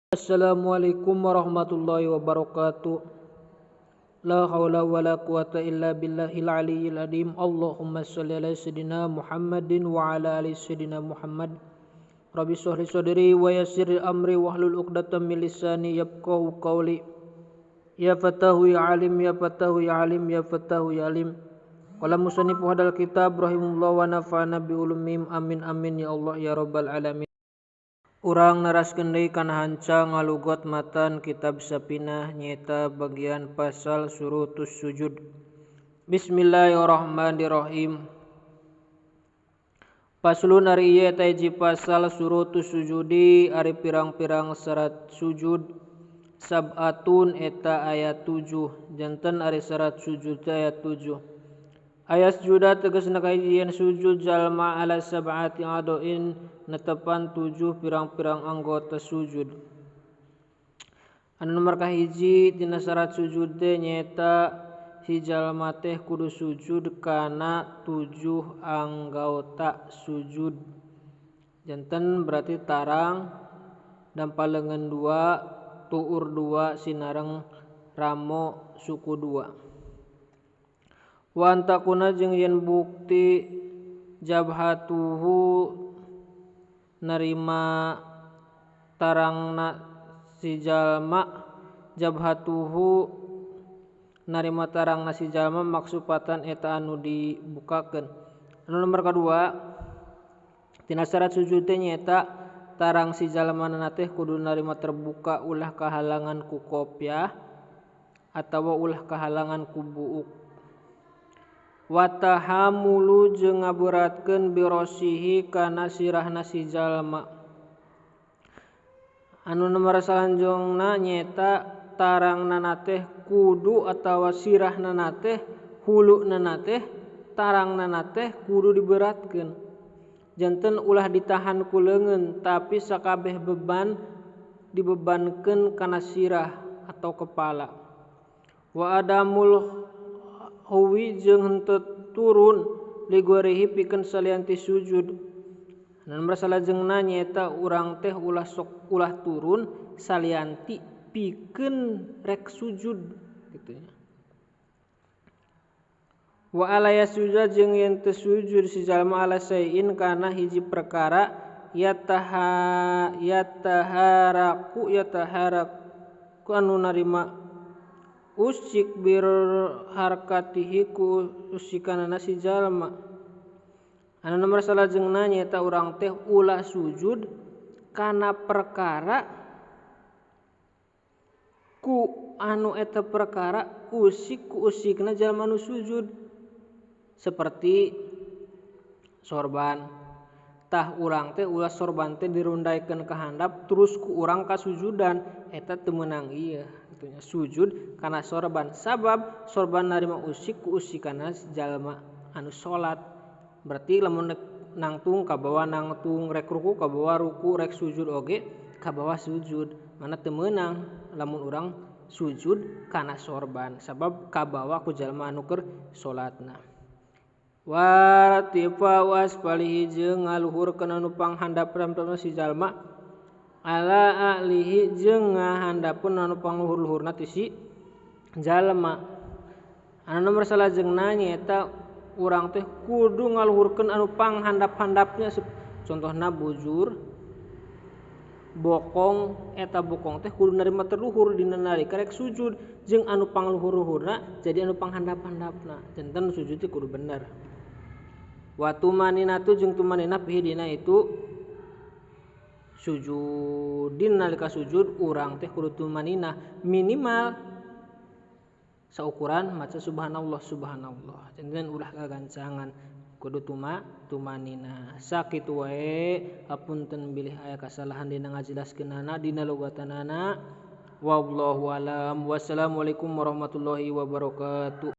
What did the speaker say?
Assalamualaikum warahmatullahi wabarakatuh. La haula wala quwata illa billahil aliyyil azim. Allahumma shalli ala sayyidina Muhammadin wa ala ali sayyidina Muhammad. Rabbi shrah li sadri wa yassir li amri wahlul 'uqdatam min lisani yafqahu qawli. Ya fatahu ya alim ya fatahu ya alim ya fatahu ya alim. Qala musannif hadal kitab rahimahullah wa nafa'ana bi ulumim amin amin ya Allah ya rabbal alamin. Urang neraskeun deui kana hanca ngalugot matan kitab Sapinah nyaeta bagian pasal surutus sujud. Bismillahirrahmanirrahim. Paslun ari ieu eta hiji pasal surutus sujudi ari pirang-pirang syarat sujud. Sab'atun eta ayat 7 janten ari syarat sujud ayat 7. Ayat sujuda tegasna kajian sujud jalma ala sab'ati adoin netepan 7 pirang-pirang anggota sujud. Anu nomor kahiji tina syarat sujud teh nyaeta si jalma teh kudu sujud kana 7 anggota sujud. Janten berarti tarang dampalengan 2 tuur 2 sinareng ramo suku 2. Wa antakuna jeung yen bukti jabhatuhu narima tarangna si jalma jabhatuhu narima tarangna si jalma maksupatan eta anu dibukakeun. Anu nomor kadua tina syarat sujud teh nyaeta tarang si jalmanana teh kudu narima terbuka ulah kahalangan ku kopyah atawa ulah kahalangan ku buuk. Watahamulu jeung ngaberatkeun birosihi kana sirahna si jalma. Anu nomor salanjutna nyaeta tarangnana teh kudu atawa sirahnana teh hulunana teh tarangnana teh kudu diberatkeun. Janten ulah ditahan ku leungeun tapi sakabeh beban dibebankeun kana sirah atau kepala. Wa adamul huwi jeung henteu turun ligorihi pikeun salianti sujud. Nomor salajengna nyaeta urang teh ulah turun salianti pikeun rek sujud kitu nya. Wa ala yasjuda jeung yen teu sujud si jalma ala sayin kana hiji perkara yataharaku anu narima usik bir harkatihi ku usikanana si jalma. Anu nomor salajengna nyaeta urang teh ulah sujud kana perkara ku anu eta perkara usik ku usikna jalma nu sujud. Seperti sorban. Tah urang teh ulah sorban teh dirundaikeun ka handap terus ku urang kasujudan eta teu meunang ieu. Sujud kana sorban sabab sorban narima usik ku usikana jalma anu salat. Berarti lamun nangtung kabawa nangtung rek ruku kabawa ruku rek sujud oge kabawa sujud. Mana teu meunang lamun urang sujud kana sorban sabab kabawa ku jalma anu keur salatna. Waratifa waspalihi jeung ngaluhurkeun anu panghandap si jalma ala alihi jeung ngahandapeun anu pangluhur-luhurna ti si jalma. Anu nomor salajengna nyaeta urang teh kudu ngaluhurkeun anu panghandap-handapnya contohna bujur bokong eta bokong teh kudu narima terluhur dina nalika rek sujud jeung anu pangluhur-luhurna jadi anu panghandap-handapna. Janten sujud teh kudu bener. Wa tumaninatu jeung tumaninah pihi dina itu sujudin nalika sujud urang teh kudu tumaninah minimal saukuran maca subhanallah subhanallah. Janten ulah kagancangan kudu tumaninah. Sakitu wae hapunten bilih aya kasalahan dina ngajelaskeunana dina logatanana. Wallahu alam. Wassalamualaikum warahmatullahi wabarakatuh.